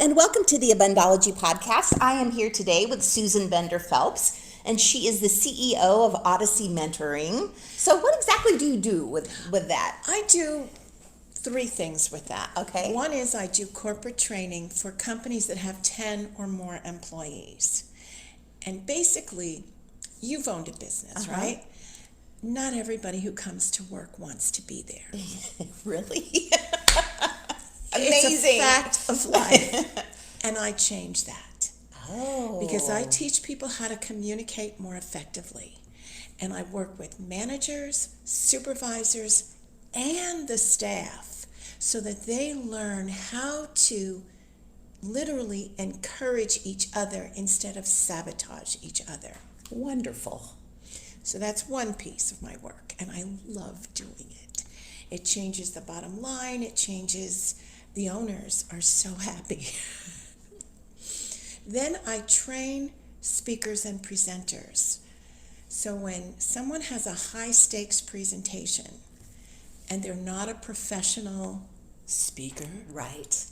and welcome to the Abundology Podcast. I am here today with Susan Bender Phelps, and she is the CEO of Odyssey Mentoring. So what exactly do you do with that? I do three things with that. Okay. One is I do corporate training for companies that have 10 or more employees. And basically, you've owned a business, right? Not everybody who comes to work wants to be there. Really? It's Amazing. a fact of life. And I change that. Oh. Because I teach people how to communicate more effectively. And I work with managers, supervisors, and the staff so that they learn how to literally encourage each other instead of sabotage each other. Wonderful. So that's one piece of my work, and I love doing it. It changes the bottom line. It changes, the owners are so happy. Then I train speakers and presenters. So when someone has a high stakes presentation and they're not a professional speaker, Right.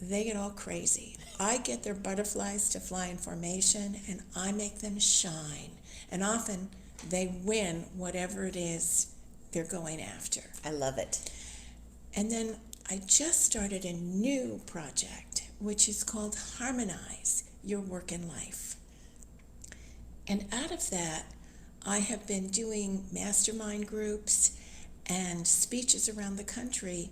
they get all crazy. I get their butterflies to fly in formation and I make them shine. And often they win whatever it is they're going after. I love it. And then I just started a new project, which is called Harmonize Your Work and Life. And out of that, I have been doing mastermind groups and speeches around the country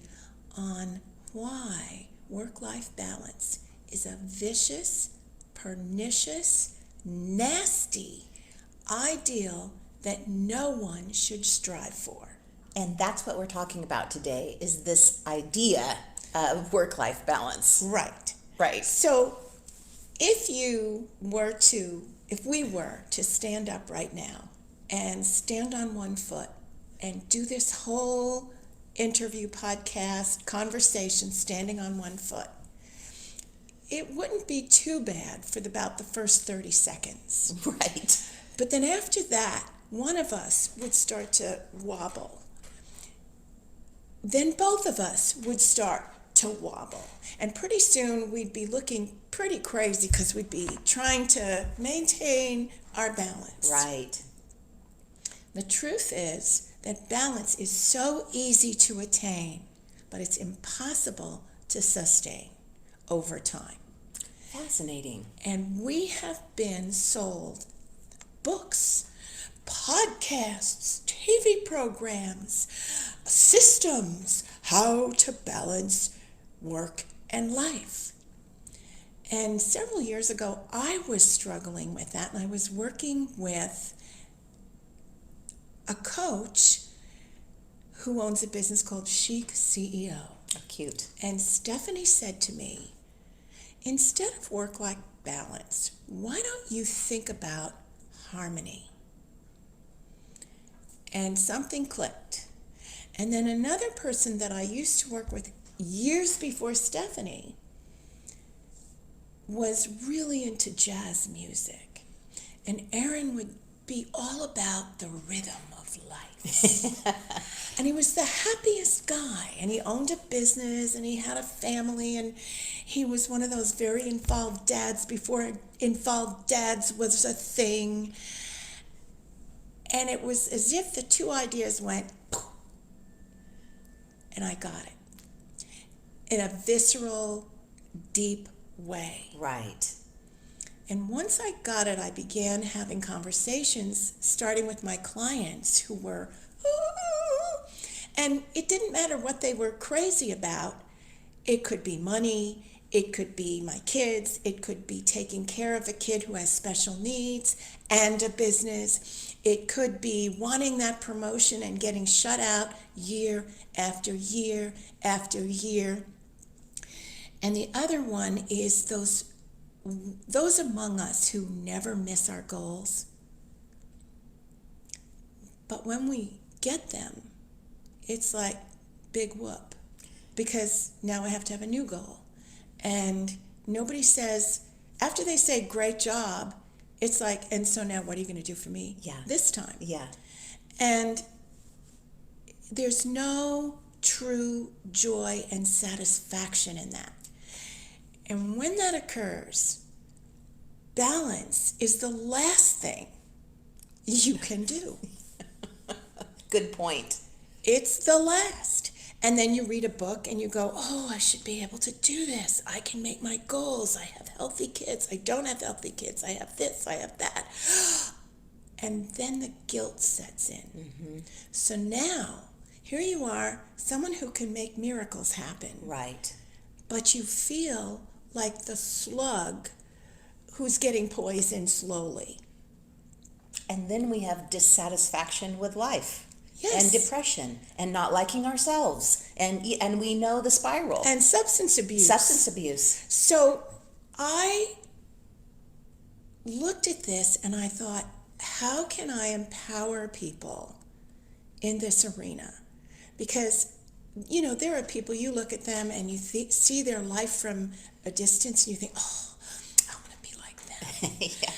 on why work-life balance is a vicious, pernicious, nasty ideal that no one should strive for. And that's what we're talking about today, is this idea of work-life balance. Right. Right. So if we were to stand up right now and stand on one foot and do this whole interview, podcast, conversation standing on one foot, it wouldn't be too bad for about the first 30 seconds. Right. But then after that, one of us would start to wobble. Then both of us would start to wobble. And pretty soon we'd be looking pretty crazy because we'd be trying to maintain our balance. Right. The truth is that balance is so easy to attain, but it's impossible to sustain over time. Fascinating. And we have been sold books, podcasts, TV programs, systems, how to balance work and life. And several years ago, I was struggling with that, and I was working with a coach who owns a business called Chic CEO. Oh, cute. And Stephanie said to me, instead of work-life balance, why don't you think about harmony? And something clicked. And then another person that I used to work with years before Stephanie was really into jazz music. And Aaron would be all about the rhythm of life. And he was the happiest guy. And he owned a business and he had a family. And he was one of those very involved dads before involved dads was a thing. And it was as if the two ideas went, poof, and I got it in a visceral, deep way. Right. And once I got it, I began having conversations, starting with my clients who were, and it didn't matter what they were crazy about. It could be money, it could be my kids, it could be taking care of a kid who has special needs and a business. It could be wanting that promotion and getting shut out year after year after year. And the other one is those among us who never miss our goals. But when we get them, it's like big whoop, because now I have to have a new goal. And nobody says, after they say great job, it's like, and so now what are you going to do for me this time? Yeah. And there's no true joy and satisfaction in that. And when that occurs, balance is the last thing you can do. Good point. It's the last. And then you read a book and you go, oh, I should be able to do this. I can make my goals. I have healthy kids. I don't have healthy kids. I have this. I have that. And then the guilt sets in. Mm-hmm. So now, here you are, someone who can make miracles happen. Right. But you feel like the slug who's getting poisoned slowly. And then we have dissatisfaction with life. Yes. And depression and not liking ourselves. And we know the spiral. And substance abuse. Substance abuse. So I looked at this and I thought, how can I empower people in this arena? Because, you know, there are people, you look at them and you see their life from a distance and you think, oh, I want to be like them. Yeah.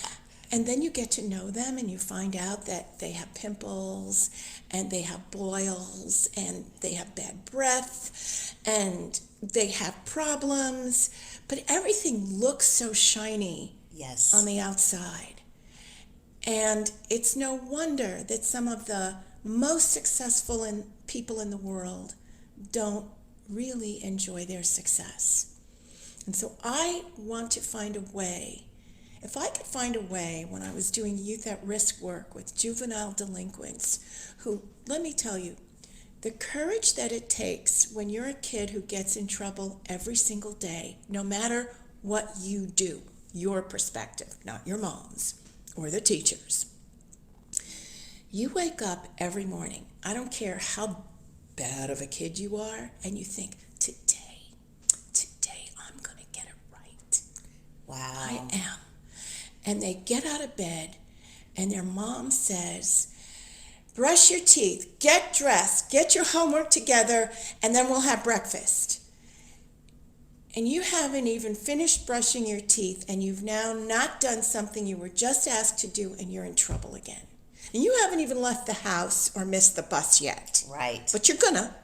And then you get to know them and you find out that they have pimples and they have boils and they have bad breath and they have problems, but everything looks so shiny. Yes. On the outside. And it's no wonder that some of the most successful people in the world don't really enjoy their success. And so I want to find a way. If I could find a way when I was doing youth at risk work with juvenile delinquents who, let me tell you, the courage that it takes when you're a kid who gets in trouble every single day, no matter what you do, your perspective, not your mom's or the teacher's. You wake up every morning, I don't care how bad of a kid you are, and you think, today I'm going to get it right. Wow. I am. And they get out of bed and their mom says, brush your teeth, get dressed, get your homework together, and then we'll have breakfast. And you haven't even finished brushing your teeth, and you've now not done something you were just asked to do, and you're in trouble again. And you haven't even left the house or missed the bus yet. Right. But you're gonna.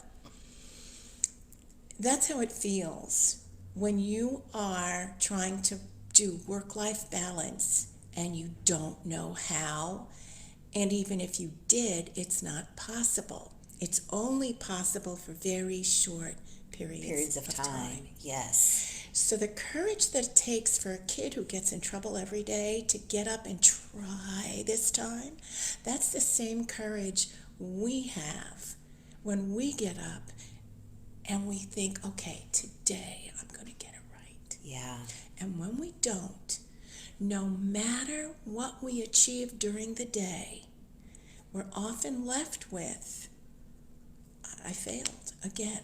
That's how it feels when you are trying to do work-life balance and you don't know how. And even if you did, it's not possible. It's only possible for very short periods of time. Yes. So the courage that it takes for a kid who gets in trouble every day to get up and try this time, that's the same courage we have when we get up and we think, okay, today I'm going to get it right. Yeah. And when we don't, no matter what we achieve during the day, we're often left with, I failed again.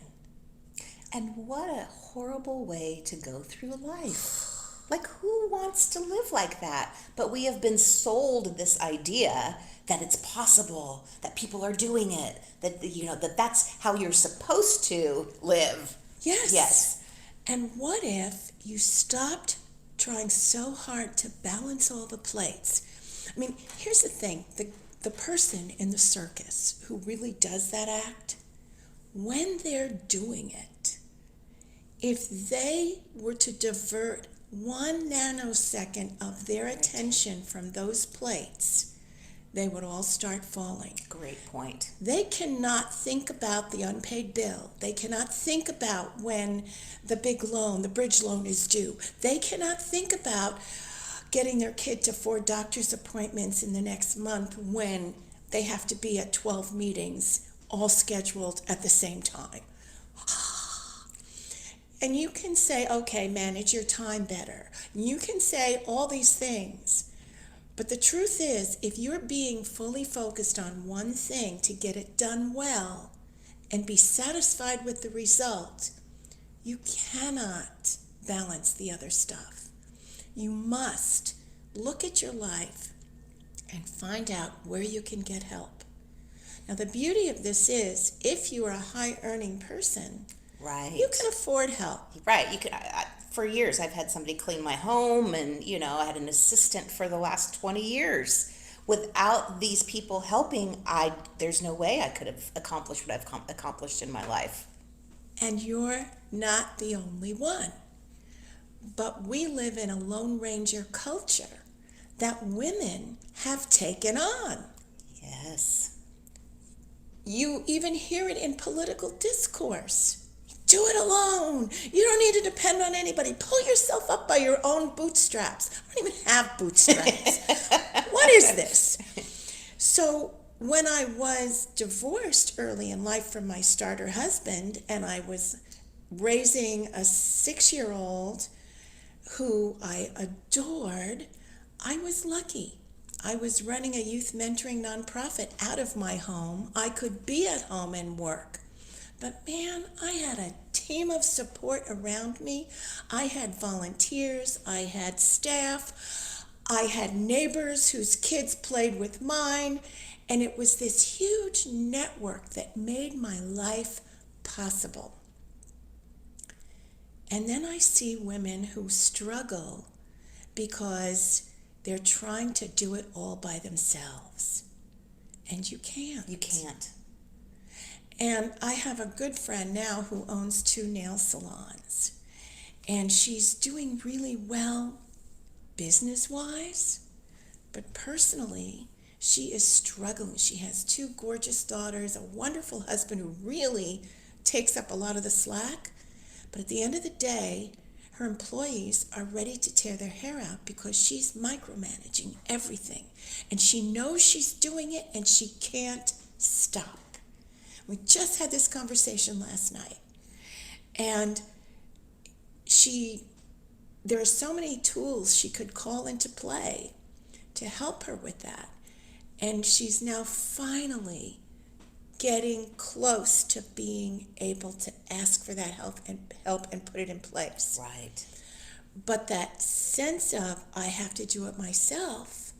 And what a horrible way to go through life. Like, who wants to live like that? But we have been sold this idea that it's possible, that people are doing it, that, you know, that that's how you're supposed to live. Yes. Yes. And what if you stopped trying so hard to balance all the plates? I mean, here's the thing. The person in the circus who really does that act, when they're doing it, if they were to divert 1 nanosecond of their attention from those plates, they would all start falling. Great point. They cannot think about the unpaid bill. They cannot think about when the big loan, the bridge loan, is due. They cannot think about getting their kid to 4 doctor's appointments in the next month when they have to be at 12 meetings, all scheduled at the same time. And you can say, okay, manage your time better. You can say all these things. But the truth is, if you're being fully focused on one thing to get it done well and be satisfied with the result, you cannot balance the other stuff. You must look at your life and find out where you can get help. Now, the beauty of this is, if you are a high-earning person, right, you can afford help. Right. You could. For years, I've had somebody clean my home, and I had an assistant for the last 20 years. Without these people helping, there's no way I could have accomplished what I've accomplished in my life. And you're not the only one. But we live in a Lone Ranger culture that women have taken on. Yes. You even hear it in political discourse. Do it alone. You don't need to depend on anybody. Pull yourself up by your own bootstraps. I don't even have bootstraps. What is this? So when I was divorced early in life from my starter husband, and I was raising a 6-year-old who I adored, I was lucky. I was running a youth mentoring nonprofit out of my home. I could be at home and work. But man, I had a team of support around me. I had volunteers, I had staff, I had neighbors whose kids played with mine, and it was this huge network that made my life possible. And then I see women who struggle because they're trying to do it all by themselves. And you can't. You can't. And I have a good friend now who owns 2 nail salons. And she's doing really well business-wise, but personally, she is struggling. She has 2 gorgeous daughters, a wonderful husband who really takes up a lot of the slack. But at the end of the day, her employees are ready to tear their hair out because she's micromanaging everything. And she knows she's doing it and she can't stop. We just had this conversation last night. And there are so many tools she could call into play to help her with that. And she's now finally getting close to being able to ask for that help and put it in place. Right. But that sense of I have to do it myself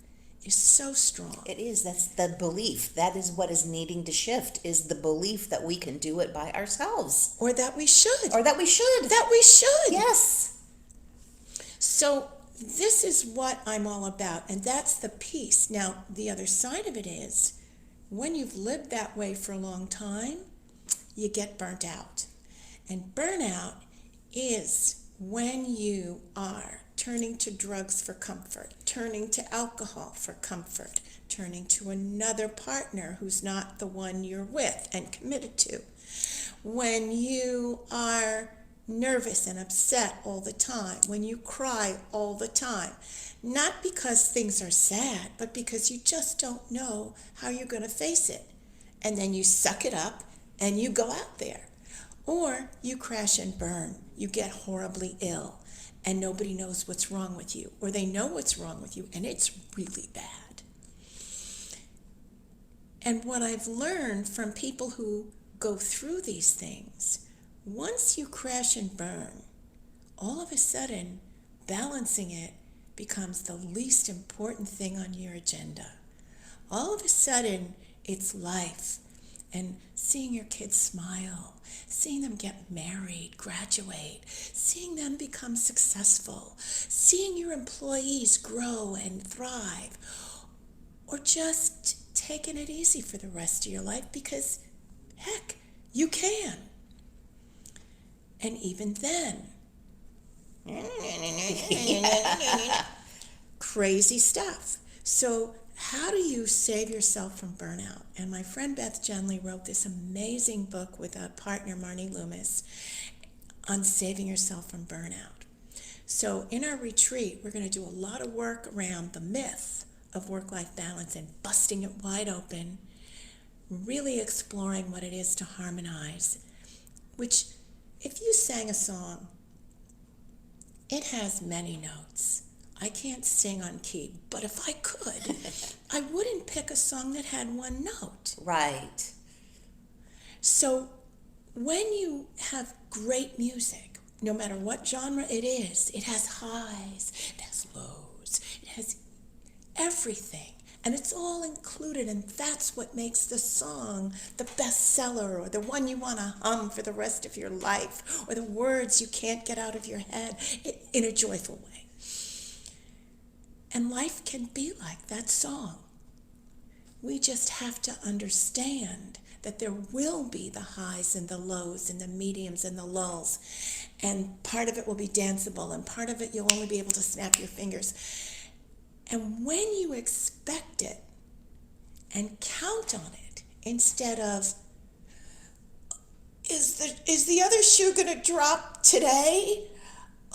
is so strong. It is. That's the belief. That is what is needing to shift, is the belief that we can do it by ourselves. Or that we should. Or that we should. That we should. Yes. So this is what I'm all about, and that's the piece. Now, the other side of it is, when you've lived that way for a long time, you get burnt out. And burnout is when you are turning to drugs for comfort, turning to alcohol for comfort, turning to another partner who's not the one you're with and committed to. When you are nervous and upset all the time, when you cry all the time, not because things are sad, but because you just don't know how you're going to face it. And then you suck it up and you go out there. Or you crash and burn. You get horribly ill and nobody knows what's wrong with you. Or they know what's wrong with you and it's really bad. And what I've learned from people who go through these things, once you crash and burn, all of a sudden balancing it becomes the least important thing on your agenda. All of a sudden, it's life and seeing your kids smile, seeing them get married, graduate, seeing them become successful, seeing your employees grow and thrive, or just taking it easy for the rest of your life because, heck, you can. And even then, crazy stuff. So how do you save yourself from burnout? And my friend Beth Genley wrote this amazing book with a partner, Marnie Loomis, on saving yourself from burnout. So in our retreat, we're going to do a lot of work around the myth of work-life balance and busting it wide open, really exploring what it is to harmonize, which if you sang a song, it has many notes. I can't sing on key, but if I could, I wouldn't pick a song that had one note. Right. So when you have great music, no matter what genre it is, it has highs, it has lows, it has everything. And it's all included, and that's what makes the song the bestseller, or the one you want to hum for the rest of your life, or the words you can't get out of your head in a joyful way. And life can be like that song. We just have to understand that there will be the highs and the lows and the mediums and the lulls. And part of it will be danceable, and part of it you'll only be able to snap your fingers. And when you expect it and count on it, instead of, is the other shoe going to drop today?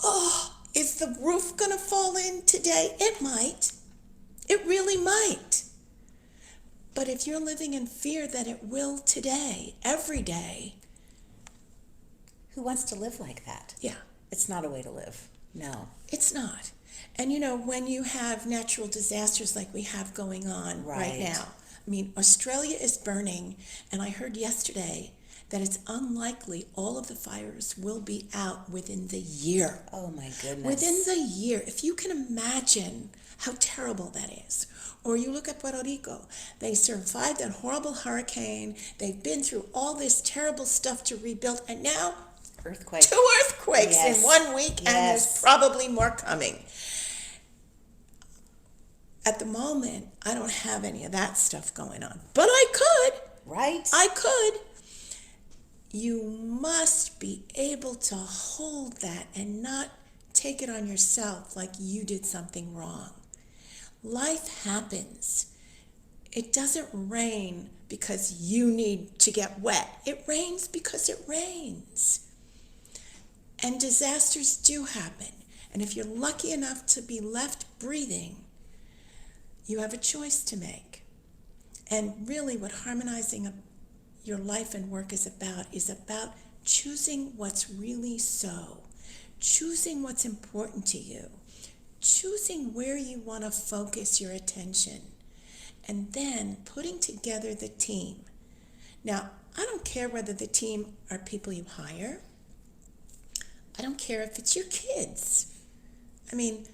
Oh, is the roof going to fall in today? It might. It really might. But if you're living in fear that it will today, every day. Who wants to live like that? Yeah. It's not a way to live. No. It's not. And when you have natural disasters like we have going on right now, I mean, Australia is burning, and I heard yesterday that it's unlikely all of the fires will be out within the year. Oh my goodness. Within the year. If you can imagine how terrible that is. Or you look at Puerto Rico. They survived that horrible hurricane. They've been through all this terrible stuff to rebuild, and now Earthquake. 2 earthquakes in 1 week, and there's probably more coming. At the moment, I don't have any of that stuff going on, but I could. Right? I could. You must be able to hold that and not take it on yourself like you did something wrong. Life happens. It doesn't rain because you need to get wet. It rains because it rains. And disasters do happen. And if you're lucky enough to be left breathing, you have a choice to make. And really what harmonizing your life and work is about choosing what's really so, choosing what's important to you, choosing where you want to focus your attention, and then putting together the team. Now, I don't care whether the team are people you hire. I don't care if it's your kids. I mean,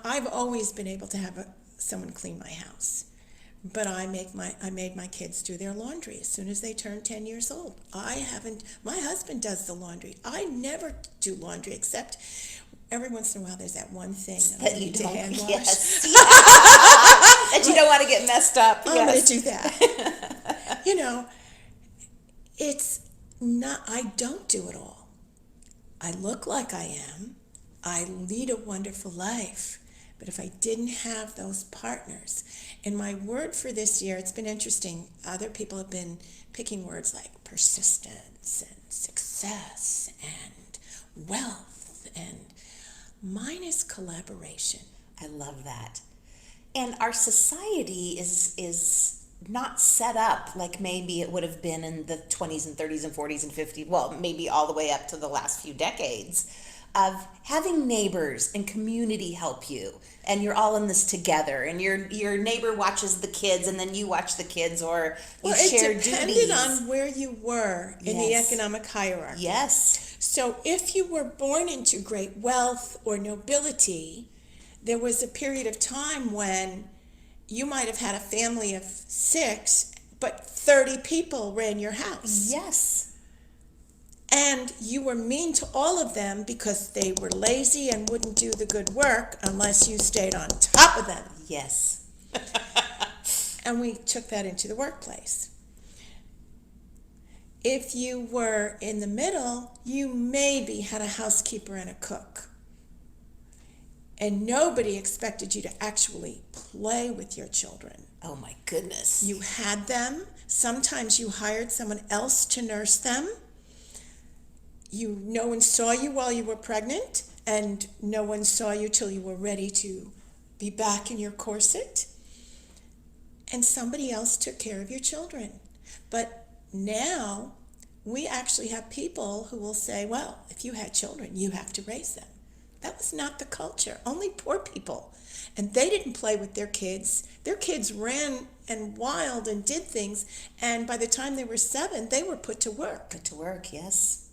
I've always been able to have someone clean my house. But I made my kids do their laundry as soon as they turned 10 years old. My husband does the laundry. I never do laundry except every once in a while there's that one thing that I need to hand wash. Yes. That you don't want to get messed up. I'm going to do that. It's not, I don't do it all. I look like I am. I lead a wonderful life. But if I didn't have those partners, and my word for this year, it's been interesting. Other people have been picking words like persistence and success and wealth, and mine is collaboration. I love that. And our society is not set up like maybe it would have been in the 20s and 30s and 40s and 50s, well, maybe all the way up to the last few decades, of having neighbors and community help you, and you're all in this together, and your neighbor watches the kids, and then you watch the kids, or you share duties. It depended on where you were in the economic hierarchy. Yes. So if you were born into great wealth or nobility, there was a period of time when you might have had a family of 6, but 30 people ran your house. Yes. And you were mean to all of them because they were lazy and wouldn't do the good work unless you stayed on top of them. Yes. And we took that into the workplace. If you were in the middle, you maybe had a housekeeper and a cook. And nobody expected you to actually play with your children. Oh my goodness. You had them. Sometimes you hired someone else to nurse them. No one saw you while you were pregnant, and no one saw you till you were ready to be back in your corset. And somebody else took care of your children. But now we actually have people who will say, well, if you had children, you have to raise them. That was not the culture. Only poor people. And they didn't play with their kids. Their kids ran and wild and did things, and by the time they were 7, they were put to work. Put to work, yes.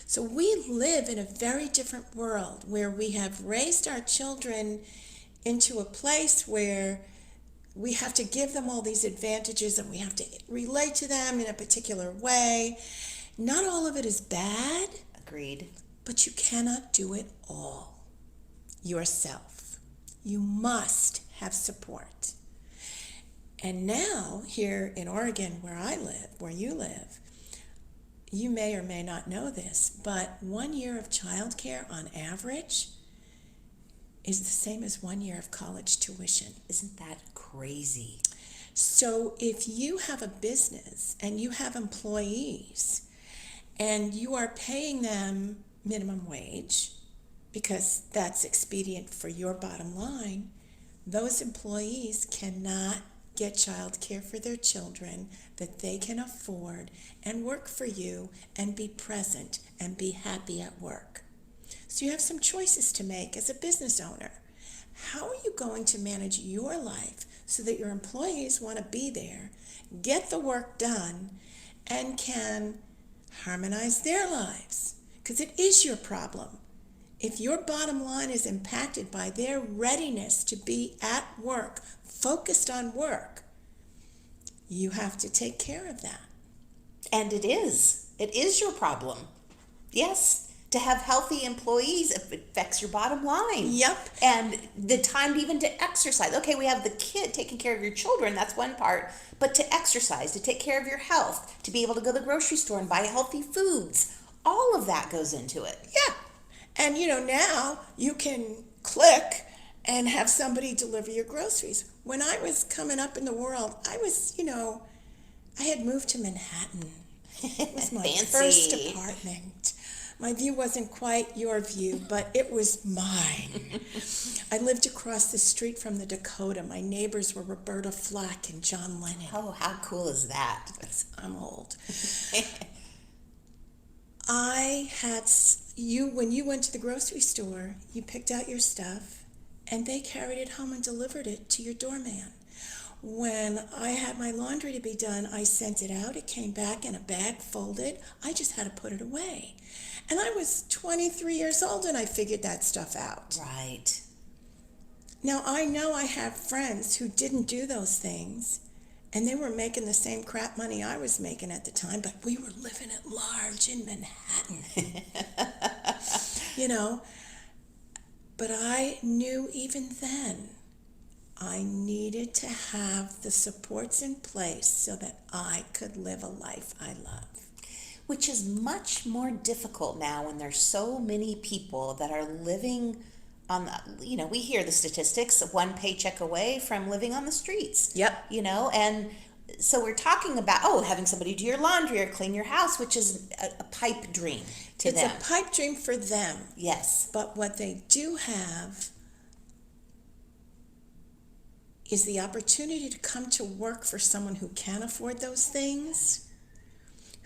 So we live in a very different world where we have raised our children into a place where we have to give them all these advantages and we have to relate to them in a particular way. Not all of it is bad. Agreed. But you cannot do it all yourself. You must have support. And now, here in Oregon, where I live, where you live, you may or may not know this, but 1 year of childcare on average is the same as 1 year of college tuition. Isn't that crazy? So if you have a business and you have employees and you are paying them minimum wage because that's expedient for your bottom line, those employees cannot get child care for their children that they can afford and work for you and be present and be happy at work. So you have some choices to make as a business owner. How are you going to manage your life so that your employees want to be there, get the work done, and can harmonize their lives? Because it is your problem. If your bottom line is impacted by their readiness to be at work, focused on work, you have to take care of that. And it is. It is your problem. Yes. To have healthy employees affects your bottom line. Yep. And the time even to exercise. Okay, we have the kid taking care of your children, that's one part. But to exercise, to take care of your health, to be able to go to the grocery store and buy healthy foods, all of that goes into it. Yeah. And now you can click and have somebody deliver your groceries. When I was coming up in the world, I had moved to Manhattan. It was my Fancy. first apartment. My view wasn't quite your view, but it was mine. I lived across the street from the Dakota. My neighbors were Roberta Flack and John Lennon. Oh, how cool is that? I'm old. When you went to the grocery store, you picked out your stuff, and they carried it home and delivered it to your doorman. When I had my laundry to be done, I sent it out. It came back in a bag folded. I just had to put it away. And I was 23 years old and I figured that stuff out. Right. Now, I know I have friends who didn't do those things, and they were making the same crap money I was making at the time, but we were living at large in Manhattan. But I knew even then I needed to have the supports in place so that I could live a life I love. Which is much more difficult now when there's so many people that are living on the, we hear the statistics, one paycheck away from living on the streets. Yep. And so we're talking about, having somebody do your laundry or clean your house, which is a pipe dream to them. It's a pipe dream for them. Yes. But what they do have is the opportunity to come to work for someone who can afford those things,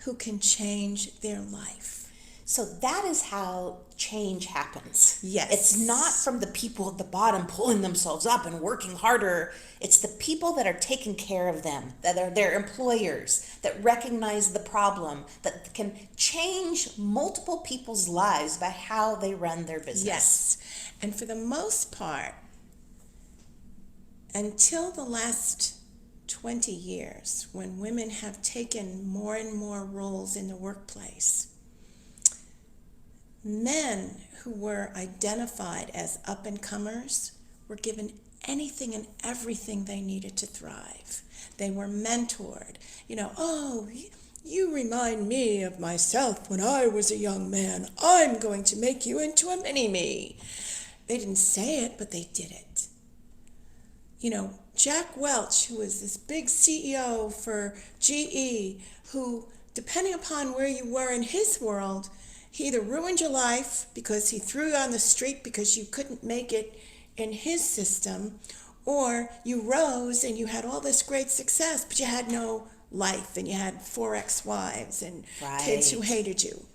who can change their life. So that is how change happens. Yes. It's not from the people at the bottom pulling themselves up and working harder. It's the people that are taking care of them, that are their employers, that recognize the problem, that can change multiple people's lives by how they run their business. Yes. And for the most part, until the last 20 years, when women have taken more and more roles in the workplace, men who were identified as up-and-comers were given anything and everything they needed to thrive. They were mentored. You remind me of myself when I was a young man. I'm going to make you into a mini-me. They didn't say it, but they did it. Jack Welch, who was this big CEO for GE, who, depending upon where you were in his world, he either ruined your life because he threw you on the street because you couldn't make it in his system, or you rose and you had all this great success, but you had no life and you had 4 ex-wives and kids who hated you.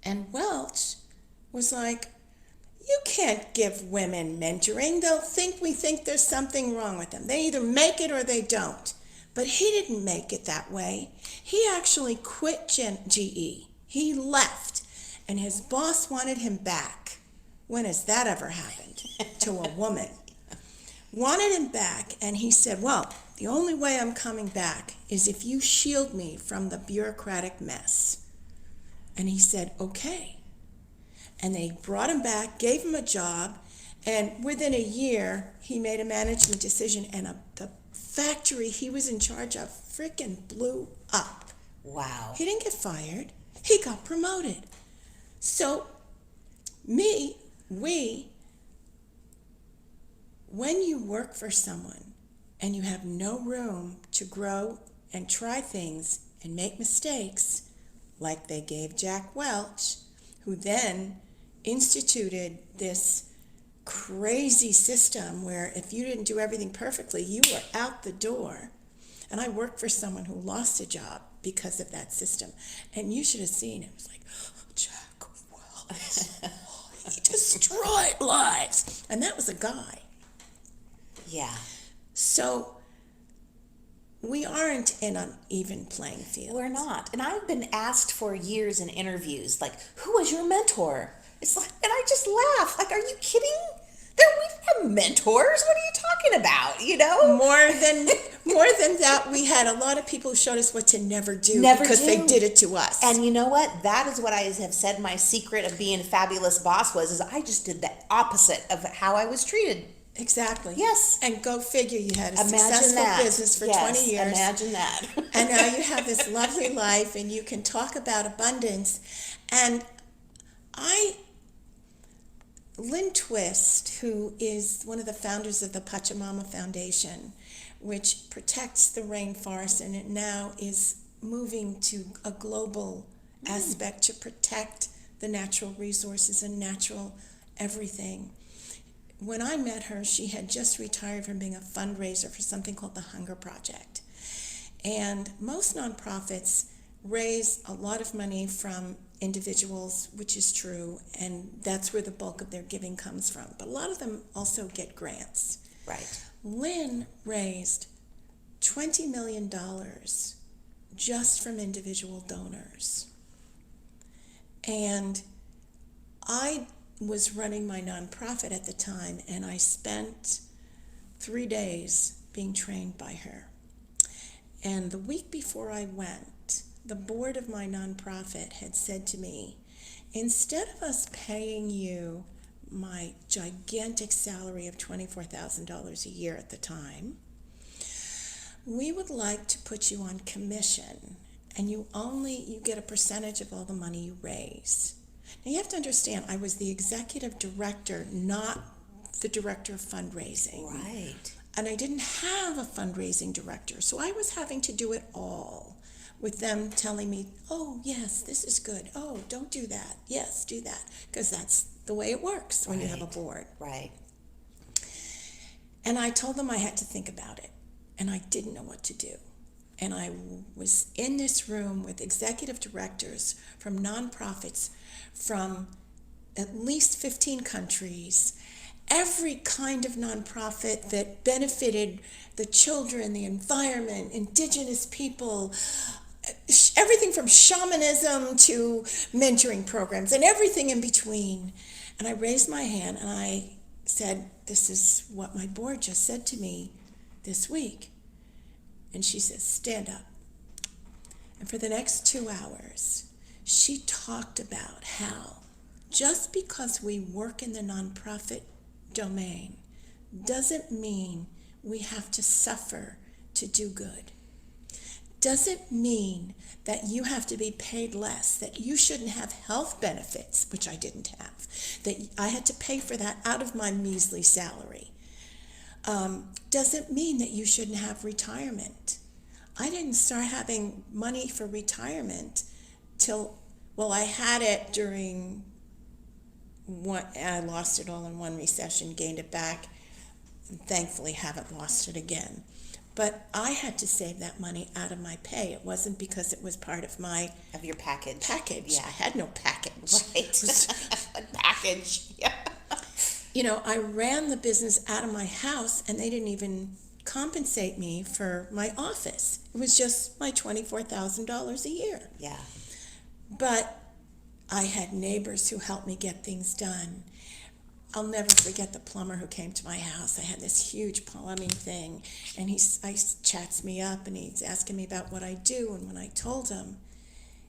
And Welch was like, you can't give women mentoring. They'll think we think there's something wrong with them. They either make it or they don't. But he didn't make it that way. He actually quit GE. He left, and his boss wanted him back. When has that ever happened to a woman? Wanted him back, and he said, well, the only way I'm coming back is if you shield me from the bureaucratic mess. And he said, okay. And they brought him back, gave him a job, and within a year, he made a management decision, and the factory he was in charge of freaking blew up. Wow. He didn't get fired. He got promoted. So, when you work for someone and you have no room to grow and try things and make mistakes, like they gave Jack Welch, who then instituted this crazy system where if you didn't do everything perfectly, you were out the door. And I worked for someone who lost a job because of that system. And you should have seen it. It was like, Jack Welch, he destroyed lives. And that was a guy. Yeah. So we aren't in an even playing field. We're not. And I've been asked for years in interviews, like, who was your mentor? It's like, and I just laugh. Like, are you kidding? We have mentors. What are you talking about? You know? More than that, we had a lot of people who showed us what to never do because they did it to us. And you know what? That is what I have said my secret of being a fabulous boss is I just did the opposite of how I was treated. Exactly. Yes. And go figure, you had a successful business for 20 years. Imagine that. And now you have this lovely life and you can talk about abundance. And Lynn Twist, who is one of the founders of the Pachamama Foundation, which protects the rainforest, and it now is moving to a global aspect to protect the natural resources and natural everything. When I met her, she had just retired from being a fundraiser for something called the Hunger Project. And most nonprofits raise a lot of money from individuals, which is true, and that's where the bulk of their giving comes from. But a lot of them also get grants. Right. Lynn raised $20 million just from individual donors. And I was running my nonprofit at the time, and I spent 3 days being trained by her. And the week before I went, the board of my nonprofit had said to me, instead of us paying you my gigantic salary of $24,000 a year at the time, we would like to put you on commission, and you get a percentage of all the money you raise. Now you have to understand, I was the executive director, not the director of fundraising. Right. And I didn't have a fundraising director, so I was having to do it all, with them telling me, oh, yes, this is good. Oh, don't do that. Yes, do that. Because that's the way it works when you have a board. Right. And I told them I had to think about it, and I didn't know what to do. And I was in this room with executive directors from nonprofits from at least 15 countries, every kind of nonprofit that benefited the children, the environment, indigenous people, everything from shamanism to mentoring programs and everything in between. And I raised my hand and I said, this is what my board just said to me this week. And she says, stand up. And for the next 2 hours, she talked about how just because we work in the nonprofit domain doesn't mean we have to suffer to do good. Doesn't mean that you have to be paid less, that you shouldn't have health benefits, which I didn't have, that I had to pay for that out of my measly salary. Doesn't mean that you shouldn't have retirement. I didn't start having money for retirement till, well, I had it during I lost it all in one recession, gained it back, and thankfully haven't lost it again. But I had to save that money out of my pay. It wasn't because it was part of your package. Yeah, I had no package. Right. Package. Yeah. You know, I ran the business out of my house, and they didn't even compensate me for my office. It was just my $24,000 a year. Yeah. But I had neighbors who helped me get things done. I'll never forget the plumber who came to my house. I had this huge plumbing thing, and he chats me up, and he's asking me about what I do, and when I told him,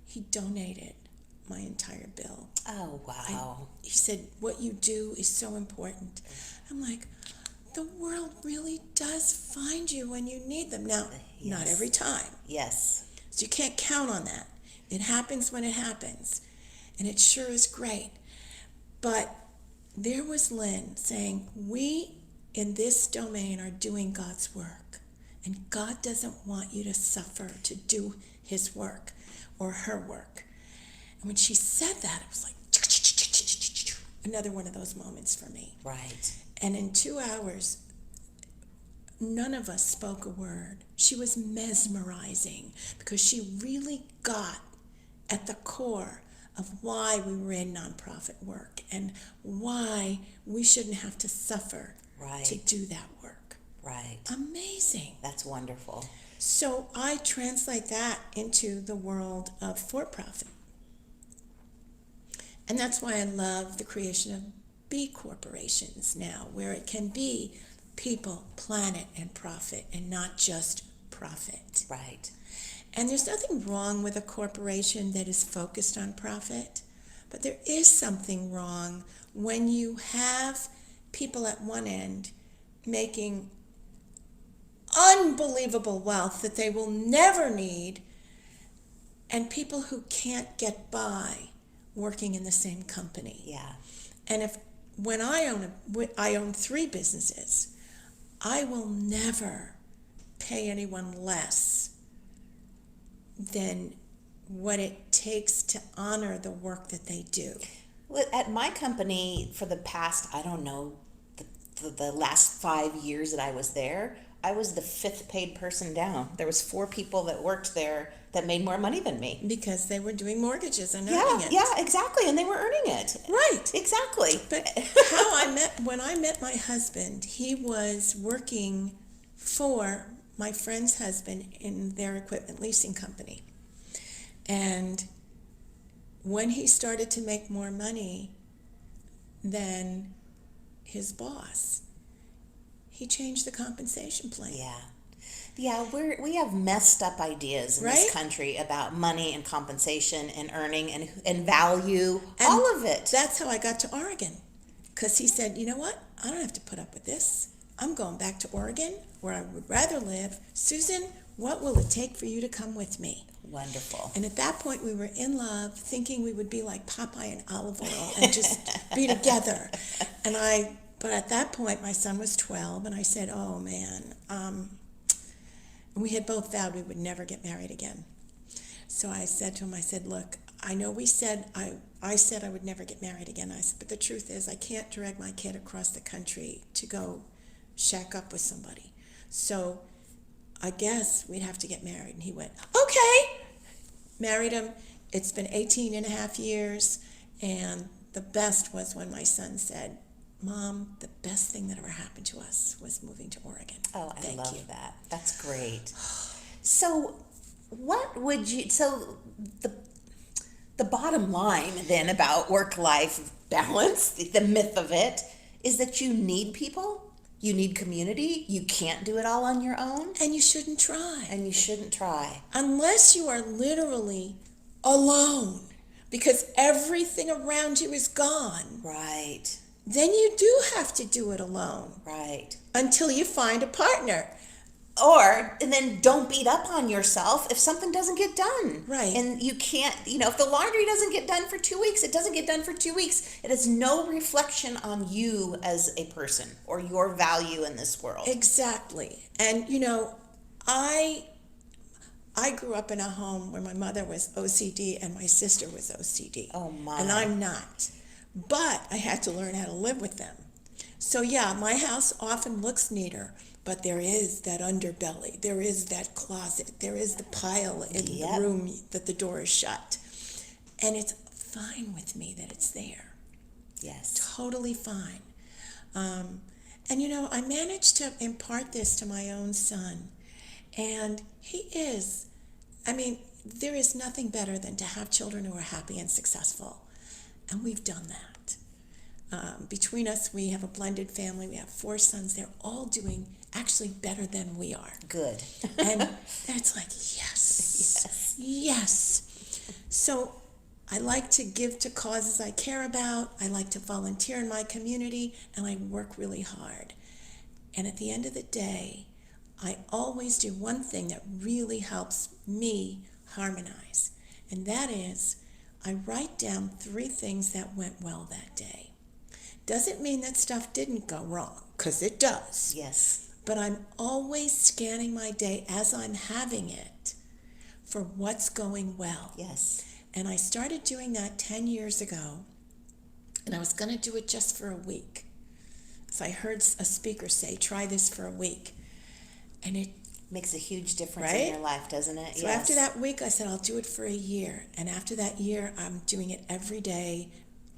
he donated my entire bill. Oh, wow. He said, what you do is so important. I'm like, the world really does find you when you need them. Now, not Yes. every time. Yes. So you can't count on that. It happens when it happens. And it sure is great. But there was Lynn saying, we in this domain are doing God's work. And God doesn't want you to suffer to do his work or her work. And when she said that, it was like another one of those moments for me. Right. And in 2 hours, none of us spoke a word. She was mesmerizing because she really got at the core of why we were in nonprofit work and why we shouldn't have to suffer to do that work. Right. Amazing. That's wonderful. So I translate that into the world of for-profit. And that's why I love the creation of B corporations now, where it can be people, planet, and profit, and not just profit. Right. And there's nothing wrong with a corporation that is focused on profit, but there is something wrong when you have people at one end making unbelievable wealth that they will never need, and people who can't get by working in the same company. Yeah. And when I own 3 businesses, I will never pay anyone less than what it takes to honor the work that they do. Well, at my company, for the past, I don't know, the last 5 years that I was there, I was the 5th paid person down. There was 4 people that worked there that made more money than me. Because they were doing mortgages and earning it. Yeah, exactly, and they were earning it. Right. Exactly. But when I met my husband, he was working for my friend's husband in their equipment leasing company. And when he started to make more money than his boss, he changed the compensation plan. Yeah, we have messed up ideas in Right? this country about money and compensation and earning and value, And all of it. That's how I got to Oregon. Because he said, you know what? I don't have to put up with this. I'm going back to Oregon, where I would rather live. Susan, what will it take for you to come with me? Wonderful. And at that point, we were in love, thinking we would be like Popeye and Olive Oil and just be together. But at that point, my son was 12, and I said, oh, man. And we had both vowed we would never get married again. So I said to him, I said, look, I know I said I would never get married again. I said, but the truth is I can't drag my kid across the country to go shack up with somebody. So I guess we'd have to get married. And he went, okay. Married him. It's been 18 and a half years. And the best was when my son said, Mom, the best thing that ever happened to us was moving to Oregon. Oh, I Thank love you. that. That's great. So the bottom line then about work-life balance, the myth of it, is that you need people, you need community, you can't do it all on your own. And you shouldn't try. And you shouldn't try. Unless you are literally alone, because everything around you is gone. Right. Then you do have to do it alone. Right. Until you find a partner. And then don't beat up on yourself if something doesn't get done. Right. And you can't, if the laundry doesn't get done for 2 weeks, it doesn't get done for 2 weeks. It has no reflection on you as a person or your value in this world. Exactly. And, I grew up in a home where my mother was OCD and my sister was OCD. Oh, my. And I'm not. But I had to learn how to live with them. So, yeah, my house often looks neater, but there is that underbelly. There is that closet. There is the pile in the room that the door is shut. And it's fine with me that it's there. Yes. Totally fine. And, I managed to impart this to my own son. And there is nothing better than to have children who are happy and successful. And we've done that. Between us, we have a blended family. We have 4 sons. They're all doing actually better than we are. Good. And it's like, yes. So I like to give to causes I care about. I like to volunteer in my community, and I work really hard. And at the end of the day, I always do one thing that really helps me harmonize. And that is, I write down 3 things that went well that day. Doesn't mean that stuff didn't go wrong, because it does. Yes. But I'm always scanning my day as I'm having it for what's going well. Yes. And I started doing that 10 years ago, and I was going to do it just for a week. So I heard a speaker say, try this for a week. And it makes a huge difference right? in your life, doesn't it? So after that week, I said, I'll do it for a year. And after that year, I'm doing it every day.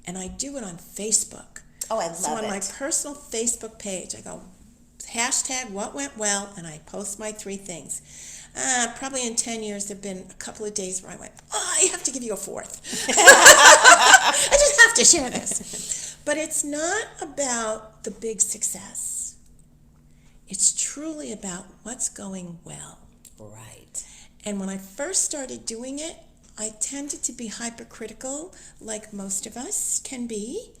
And I do it on Facebook. Oh, I love it. So on my personal Facebook page, I go, hashtag what went well, and I post my 3 things. Probably in 10 years, there have been a couple of days where I went, I have to give you a 4th. I just have to share this. But it's not about the big success. It's truly about what's going well. Right. And when I first started doing it, I tended to be hypercritical, like most of us can be.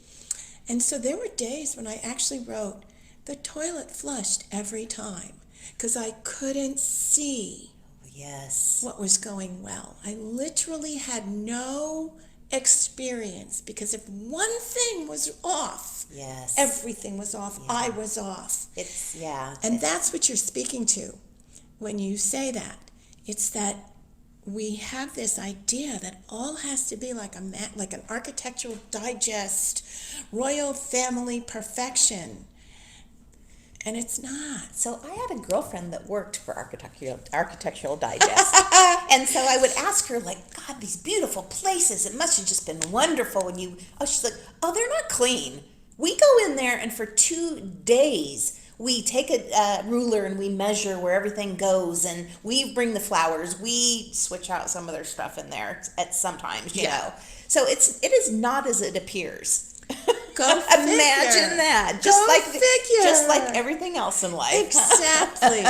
And so there were days when I actually wrote, the toilet flushed every time, because I couldn't see Yes. what was going well. I literally had no experience, because if one thing was off, Yes. everything was off. Yeah. I was off. And that's what you're speaking to when you say that. It's that we have this idea that all has to be like an architectural digest, royal family perfection. And it's not. So I had a girlfriend that worked for Architectural Digest. And so I would ask her, like, God, these beautiful places, it must have just been wonderful when you, she's like, they're not clean. We go in there and for 2 days, we take a ruler and we measure where everything goes, and we bring the flowers. We switch out some of their stuff in there at sometimes, you know. So it is not as it appears. Go Imagine that. Just like everything else in life. Exactly.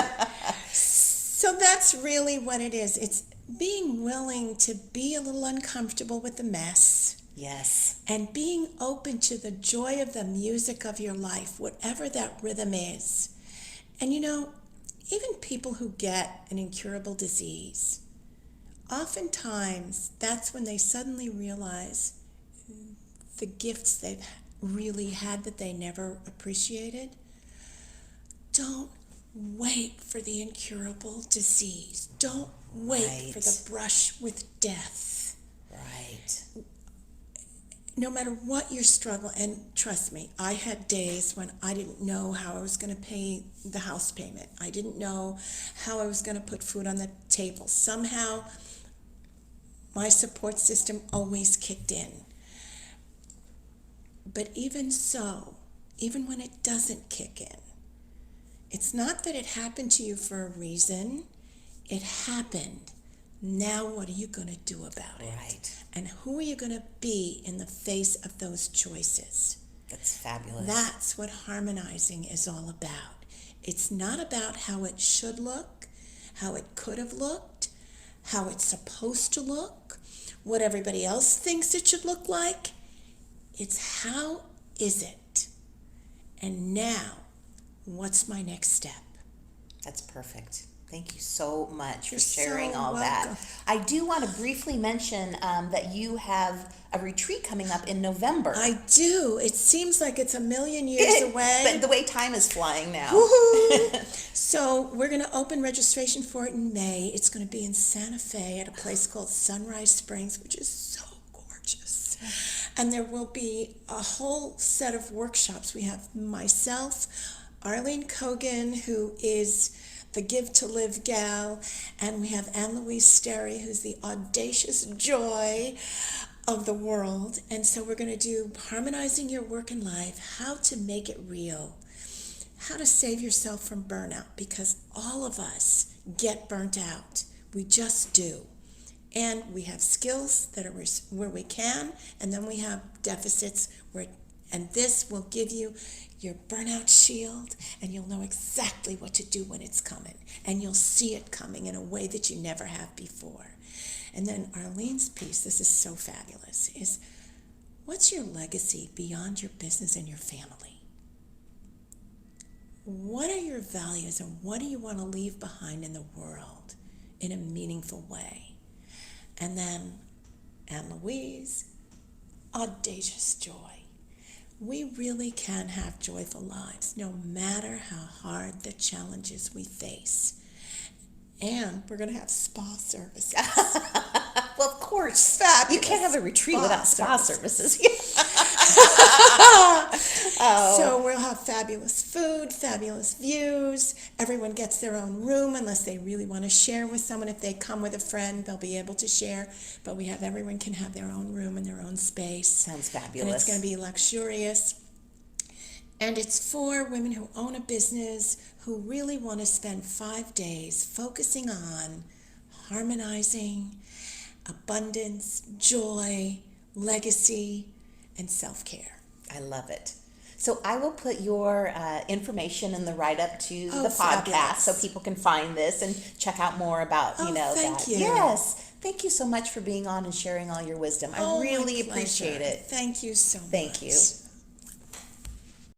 So that's really what it is. It's being willing to be a little uncomfortable with the mess. Yes. And being open to the joy of the music of your life, whatever that rhythm is. And you know, even people who get an incurable disease, oftentimes that's when they suddenly realize the gifts they've really had that they never appreciated. Don't wait for the incurable disease. Don't wait for the brush with death. Right. No matter what your struggle, and trust me, I had days when I didn't know how I was going to pay the house payment. I didn't know how I was going to put food on the table. Somehow, my support system always kicked in. But even so, even when it doesn't kick in, it's not that it happened to you for a reason. It happened. Now what are you going to do about it? Right. And who are you going to be in the face of those choices? That's fabulous. That's what harmonizing is all about. It's not about how it should look, how it could have looked, how it's supposed to look, what everybody else thinks it should look like. It's how is it? And now, what's my next step? That's perfect. Thank you so much You're for sharing so all welcome. that. I do want to briefly mention that you have a retreat coming up in November. I do. It seems like it's a million years away. But the way time is flying now. Woohoo! So we're going to open registration for it in May. It's going to be in Santa Fe at a place called Sunrise Springs, which is so gorgeous. And there will be a whole set of workshops. We have myself, Arlene Cogan, who is the Give to Live gal, and we have Anne-Louise Sterry, who's the audacious joy of the world. And so we're going to do harmonizing your work and life, how to make it real, how to save yourself from burnout, because all of us get burnt out. We just do. And we have skills that are where we can, and then we have deficits and this will give you your burnout shield, and you'll know exactly what to do when it's coming, and you'll see it coming in a way that you never have before. And then Arlene's piece, this is so fabulous, is what's your legacy beyond your business and your family? what are your values and what do you want to leave behind in the world in a meaningful way? And then Anne Louise, audacious joy. We really can have joyful lives no matter how hard the challenges we face. And we're going to have spa services. Well, of course. Fabulous. You can't have a retreat without spa services. So we'll have fabulous food, fabulous views. Everyone gets their own room unless they really want to share with someone. If they come with a friend, they'll be able to share. But everyone can have their own room and their own space. Sounds fabulous. And it's going to be luxurious. And it's for women who own a business who really want to spend 5 days focusing on harmonizing, abundance, joy, legacy, and self-care. I love it. So I will put your information in the write-up to the podcast fabulous. so people can find this and check out more about, Thank that. you. Yes. Thank you so much for being on and sharing all your wisdom. I really My pleasure. appreciate it. Thank you so much. Thank you.